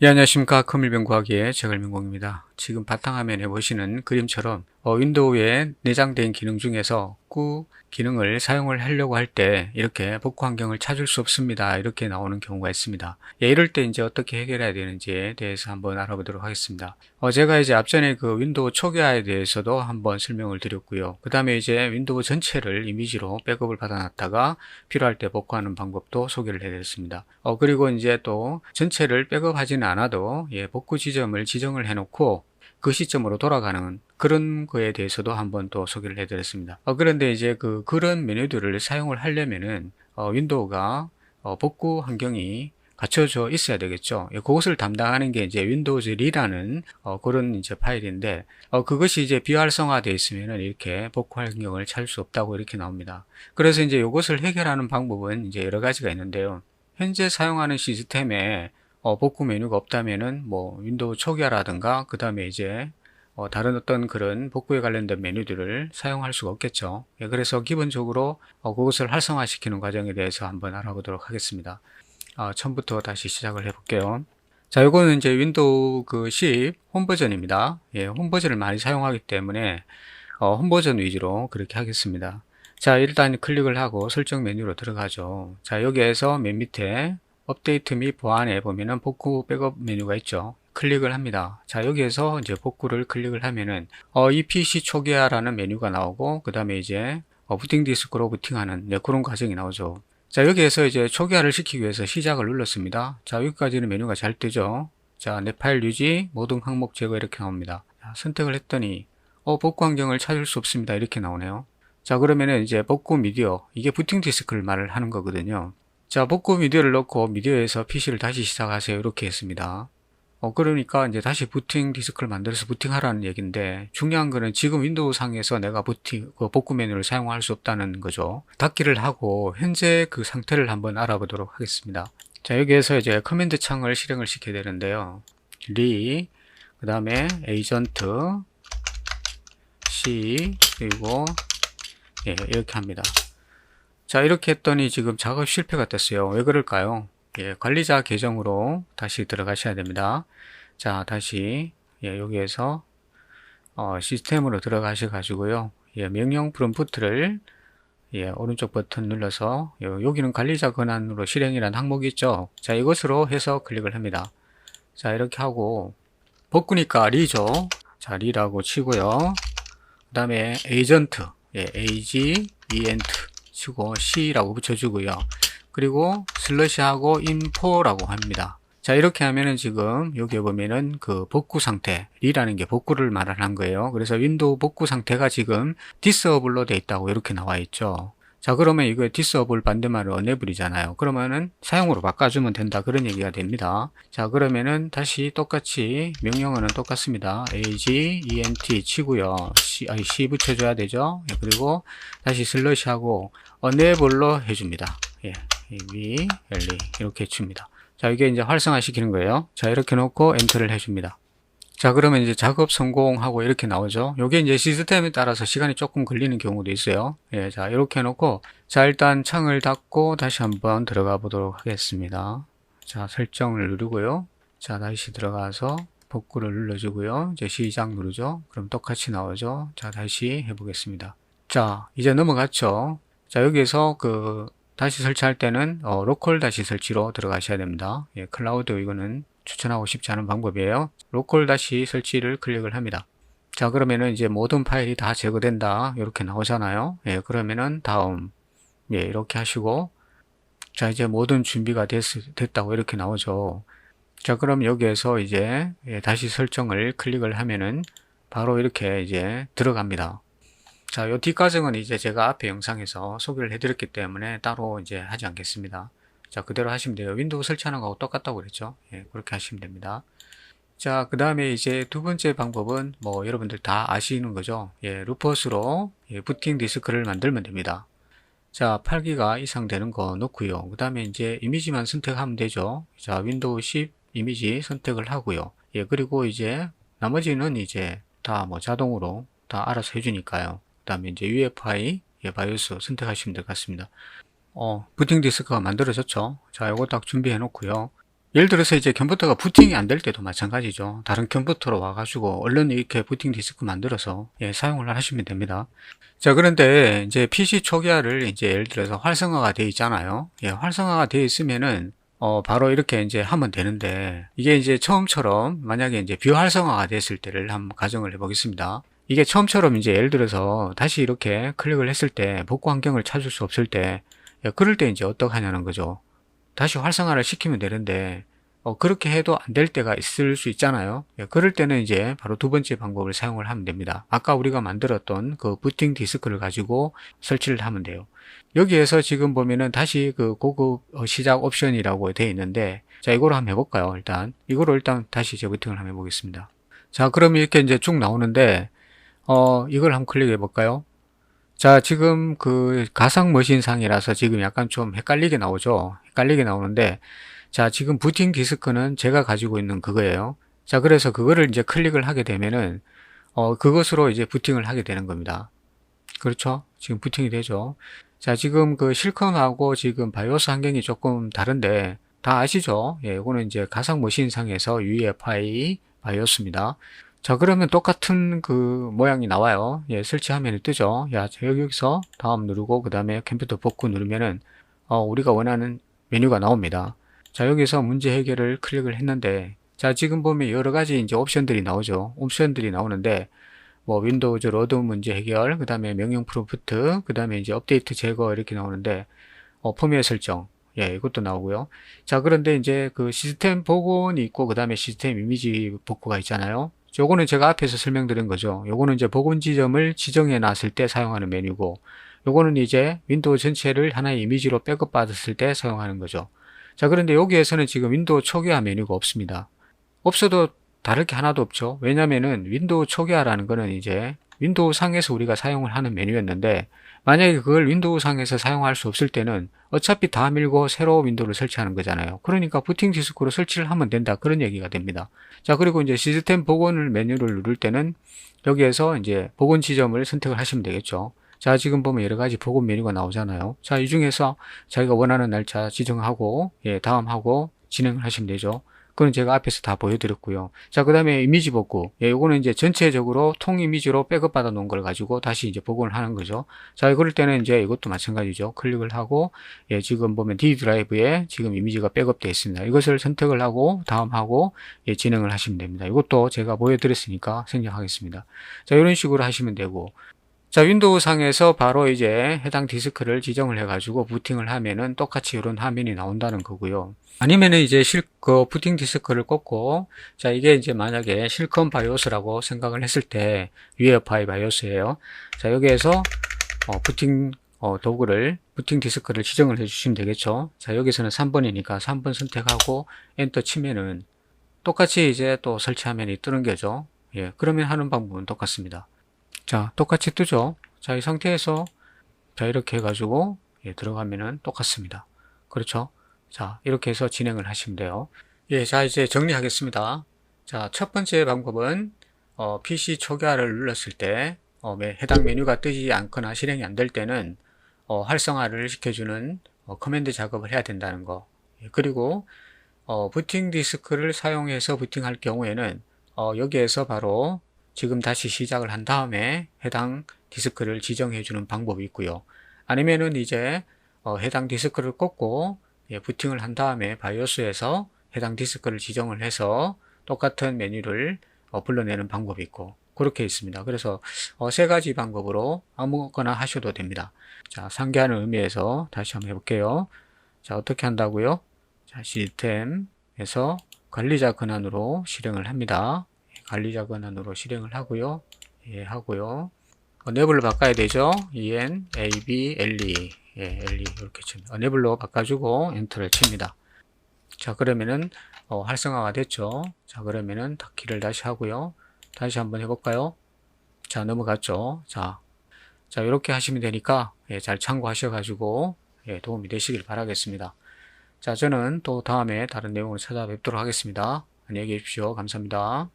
예, 안녕하십니까. 컴일병과학의 제갈민공입니다. 지금 바탕화면에 보시는 그림처럼 윈도우에 내장된 기능 중에서 꾸 기능을 사용을 하려고 할 때 이렇게 복구 환경을 찾을 수 없습니다. 이렇게 나오는 경우가 있습니다. 예, 이럴 때 이제 어떻게 해결해야 되는지에 대해서 한번 알아보도록 하겠습니다. 제가 이제 앞전에 그 윈도우 초기화에 대해서도 한번 설명을 드렸고요. 그 다음에 이제 윈도우 전체를 이미지로 백업을 받아놨다가 필요할 때 복구하는 방법도 소개를 해드렸습니다. 그리고 이제 또 전체를 백업하지는 않아도 복구 지점을 지정을 해놓고 그 시점으로 돌아가는 그런 거에 대해서도 한번 또 소개를 해드렸습니다. 그런데 이제 그런 메뉴들을 사용을 하려면은 윈도우가 복구 환경이 갖춰져 있어야 되겠죠. 그것을 담당하는 게 이제 윈도우즈 리라는 그런 이제 파일인데 그것이 이제 비활성화되어 있으면은 이렇게 복구 환경을 찾을 수 없다고 이렇게 나옵니다. 그래서 이제 이것을 해결하는 방법은 이제 여러 가지가 있는데요. 현재 사용하는 시스템에 복구 메뉴가 없다면은 뭐 윈도우 초기화라든가 그 다음에 이제 다른 어떤 그런 복구에 관련된 메뉴들을 사용할 수가 없겠죠. 그래서 기본적으로 그것을 활성화시키는 과정에 대해서 한번 알아보도록 하겠습니다. 처음부터 다시 시작을 해볼게요. 자, 이거는 이제 윈도우 10 홈버전입니다. 홈버전을 많이 사용하기 때문에 홈버전 위주로 그렇게 하겠습니다. 자, 일단 클릭을 하고 설정 메뉴로 들어가죠. 자, 여기에서 맨 밑에 업데이트 및 보안에 보면은 복구 백업 메뉴가 있죠. 클릭을 합니다. 자, 여기에서 이제 복구를 클릭을 하면은 이 PC 초기화라는 메뉴가 나오고 그 다음에 이제 부팅 디스크로 부팅하는 그런 과정이 나오죠. 자, 여기에서 이제 초기화를 시키기 위해서 시작을 눌렀습니다. 자, 여기까지는 메뉴가 잘 뜨죠. 자, 내 파일 유지, 모든 항목 제거 이렇게 나옵니다. 자, 선택을 했더니 복구 환경을 찾을 수 없습니다. 이렇게 나오네요. 자, 그러면은 이제 복구 미디어, 이게 부팅 디스크를 말을 하는 거거든요. 자, 복구 미디어를 넣고 미디어에서 PC를 다시 시작하세요. 이렇게 했습니다. 그러니까 이제 다시 부팅 디스크를 만들어서 부팅하라는 얘기인데 중요한 거는 지금 윈도우 상에서 내가 복구 메뉴를 사용할 수 없다는 거죠. 닫기를 하고 현재 그 상태를 한번 알아보도록 하겠습니다. 자, 여기에서 이제 커맨드 창을 실행을 시켜야 되는데요. 그 다음에 에이전트 C 그리고 이렇게 합니다. 자, 이렇게 했더니 지금 작업 실패가 됐어요. 왜 그럴까요? 관리자 계정으로 다시 들어가셔야 됩니다. 자, 다시 여기에서 시스템으로 들어가셔 가지고요. 명령 프롬프트를 오른쪽 버튼 눌러서 여기는 관리자 권한으로 실행이라는 항목이 있죠. 자, 이것으로 해서 클릭을 합니다. 자, 이렇게 하고 복구니까 리죠. 자, 리라고 치고요. 그 다음에 에이전트 AGENT 치고 C라고 붙여주고요. 그리고 슬러시하고 info라고 합니다. 자, 이렇게 하면은 지금 여기에 보면은 그 복구 상태, 리라는 게 복구를 말하는 거예요. 그래서 윈도우 복구 상태가 지금 디스어블로 돼 있다고 이렇게 나와 있죠. 자, 그러면 이거 디스어블 반대말은 어네블이잖아요. 그러면은 사용으로 바꿔주면 된다. 그런 얘기가 됩니다. 자, 그러면은 다시 똑같이 명령어는 똑같습니다. AGENT 치고요. C 붙여줘야 되죠. 그리고 다시 슬러시하고 어네블로 해줍니다. LE 이렇게 해줍니다. 자, 이게 이제 활성화 시키는 거예요. 자, 이렇게 놓고 엔터를 해줍니다. 자, 그러면 이제 작업 성공하고 이렇게 나오죠. 요게 이제 시스템에 따라서 시간이 조금 걸리는 경우도 있어요. 자, 이렇게 해놓고, 자, 일단 창을 닫고 다시 한번 들어가 보도록 하겠습니다. 자, 설정을 누르고요. 자, 다시 들어가서 복구를 눌러주고요. 이제 시작 누르죠. 그럼 똑같이 나오죠. 자, 다시 해보겠습니다. 자, 이제 넘어갔죠. 자, 여기에서 다시 설치할 때는 로컬 다시 설치로 들어가셔야 됩니다. 클라우드 이거는 추천하고 싶지 않은 방법이에요. 로컬 다시 설치를 클릭을 합니다. 자, 그러면은 이제 모든 파일이 다 제거된다 이렇게 나오잖아요. 그러면은 다음 이렇게 하시고, 자, 이제 모든 준비가 됐다고 이렇게 나오죠. 자, 그럼 여기에서 이제 다시 설정을 클릭을 하면은 바로 이렇게 이제 들어갑니다. 자, 요 뒷과정은 이제 제가 앞에 영상에서 소개를 해드렸기 때문에 따로 이제 하지 않겠습니다. 자, 그대로 하시면 돼요. 윈도우 설치하는 거하고 똑같다고 그랬죠. 그렇게 하시면 됩니다. 자, 그 다음에 이제 두 번째 방법은 뭐 여러분들 다 아시는 거죠. 루퍼스로 부팅 디스크를 만들면 됩니다. 자, 8기가 이상 되는 거 놓고요. 그 다음에 이제 이미지만 선택하면 되죠. 자, 윈도우 10 이미지 선택을 하고요. 그리고 이제 나머지는 이제 다 뭐 자동으로 다 알아서 해주니까요. 그 다음에 이제 UEFI 바이오스 선택하시면 될 것 같습니다. 부팅 디스크가 만들어졌죠. 자, 이거 딱 준비해 놓고요. 예를 들어서 이제 컴퓨터가 부팅이 안 될 때도 마찬가지죠. 다른 컴퓨터로 와가지고 얼른 이렇게 부팅 디스크 만들어서 사용을 하시면 됩니다. 자, 그런데 이제 PC 초기화를 이제 예를 들어서 활성화가 되어 있잖아요. 활성화가 되어 있으면은 바로 이렇게 이제 하면 되는데, 이게 이제 처음처럼 만약에 이제 비활성화가 됐을 때를 한번 가정을 해보겠습니다. 이게 처음처럼 이제 예를 들어서 다시 이렇게 클릭을 했을 때 복구 환경을 찾을 수 없을 때, 그럴 때 이제 어떻게 하냐는 거죠. 다시 활성화를 시키면 되는데 그렇게 해도 안 될 때가 있을 수 있잖아요. 그럴 때는 이제 바로 두 번째 방법을 사용을 하면 됩니다. 아까 우리가 만들었던 그 부팅 디스크를 가지고 설치를 하면 돼요. 여기에서 지금 보면은 다시 그 고급 시작 옵션이라고 되어 있는데, 자, 이거를 한번 해볼까요? 이거를 일단 다시 재부팅을 한번 해보겠습니다. 자, 그럼 이렇게 이제 쭉 나오는데 이걸 한번 클릭해 볼까요? 자, 지금 그 가상 머신 상이라서 지금 약간 좀 헷갈리게 나오죠. 헷갈리게 나오는데, 자, 지금 부팅 디스크는 제가 가지고 있는 그거예요. 자, 그래서 그거를 이제 클릭을 하게 되면은 그것으로 이제 부팅을 하게 되는 겁니다. 그렇죠? 지금 부팅이 되죠. 자, 지금 그 실컴하고 지금 바이오스 환경이 조금 다른데 다 아시죠? 이거는 이제 가상 머신 상에서 UEFI 바이오스입니다. 자, 그러면 똑같은 그 모양이 나와요. 설치 화면이 뜨죠. 여기서 다음 누르고 그 다음에 컴퓨터 복구 누르면은 우리가 원하는 메뉴가 나옵니다. 자, 여기서 문제 해결을 클릭을 했는데, 자, 지금 보면 여러 가지 이제 옵션들이 나오죠. 옵션들이 나오는데, 뭐 윈도우즈 로드 문제 해결, 그 다음에 명령 프롬프트, 그 다음에 이제 업데이트 제거 이렇게 나오는데, 펌웨어 설정, 이것도 나오고요. 자, 그런데 이제 그 시스템 복원이 있고, 그 다음에 시스템 이미지 복구가 있잖아요. 요거는 제가 앞에서 설명드린 거죠. 요거는 이제 복원 지점을 지정해 놨을 때 사용하는 메뉴고, 요거는 이제 윈도우 전체를 하나의 이미지로 백업 받았을 때 사용하는 거죠. 자, 그런데 여기에서는 지금 윈도우 초기화 메뉴가 없습니다. 없어도 다를 게 하나도 없죠. 왜냐면은 윈도우 초기화라는 거는 이제 윈도우 상에서 우리가 사용을 하는 메뉴였는데, 만약에 그걸 윈도우 상에서 사용할 수 없을 때는 어차피 다 밀고 새로 윈도우를 설치하는 거잖아요. 그러니까 부팅 디스크로 설치를 하면 된다, 그런 얘기가 됩니다. 자, 그리고 이제 시스템 복원을 메뉴를 누를 때는 여기에서 이제 복원 지점을 선택을 하시면 되겠죠. 자, 지금 보면 여러 가지 복원 메뉴가 나오잖아요. 자, 이 중에서 자기가 원하는 날짜 지정하고, 다음하고 진행을 하시면 되죠. 그건 제가 앞에서 다 보여드렸고요. 자, 그 다음에 이미지 복구. 요거는 이제 전체적으로 통 이미지로 백업 받아 놓은 걸 가지고 다시 이제 복원을 하는 거죠. 자, 그럴 때는 이제 이것도 마찬가지죠. 클릭을 하고, 지금 보면 D 드라이브에 지금 이미지가 백업되어 있습니다. 이것을 선택을 하고, 다음하고, 진행을 하시면 됩니다. 이것도 제가 보여드렸으니까 생략하겠습니다. 자, 이런 식으로 하시면 되고, 자, 윈도우 상에서 바로 이제 해당 디스크를 지정을 해가지고 부팅을 하면은 똑같이 이런 화면이 나온다는 거고요. 아니면은 이제 부팅 디스크를 꽂고, 자, 이게 이제 만약에 실컴 바이오스라고 생각을 했을 때, UEFI 바이오스예요. 자, 여기에서, 부팅, 부팅 디스크를 지정을 해주시면 되겠죠. 자, 여기서는 3번이니까 3번 선택하고, 엔터 치면은 똑같이 이제 또 설치 화면이 뜨는 거죠. 그러면 하는 방법은 똑같습니다. 자, 똑같이 뜨죠. 자, 이 상태에서 자, 이렇게 해가지고 들어가면은 똑같습니다. 그렇죠? 자, 이렇게 해서 진행을 하시면 돼요. 자, 이제 정리하겠습니다. 자, 첫 번째 방법은 PC 초기화를 눌렀을 때 해당 메뉴가 뜨지 않거나 실행이 안 될 때는 활성화를 시켜주는 커맨드 작업을 해야 된다는 거. 그리고 부팅 디스크를 사용해서 부팅할 경우에는 여기에서 바로 지금 다시 시작을 한 다음에 해당 디스크를 지정해 주는 방법이 있고요. 아니면은 이제 해당 디스크를 꽂고 부팅을 한 다음에 바이오스에서 해당 디스크를 지정을 해서 똑같은 메뉴를 불러내는 방법이 있고, 그렇게 있습니다. 그래서 세 가지 방법으로 아무거나 하셔도 됩니다. 자, 상기하는 의미에서 다시 한번 해볼게요. 자, 어떻게 한다고요? 자, 시스템에서 관리자 권한으로 실행을 합니다. 관리자 권한으로 실행을 하고요. 하고요. enable로 바꿔야 되죠. enable, le 이렇게 칩니다. enable로 바꿔주고 엔터를 칩니다. 자, 그러면은 활성화가 됐죠. 자, 그러면은 닫기를 다시 하고요. 다시 한번 해볼까요? 자, 넘어갔죠. 자, 이렇게 하시면 되니까 잘 참고하셔가지고 도움이 되시길 바라겠습니다. 자, 저는 또 다음에 다른 내용을 찾아뵙도록 하겠습니다. 안녕히 계십시오. 감사합니다.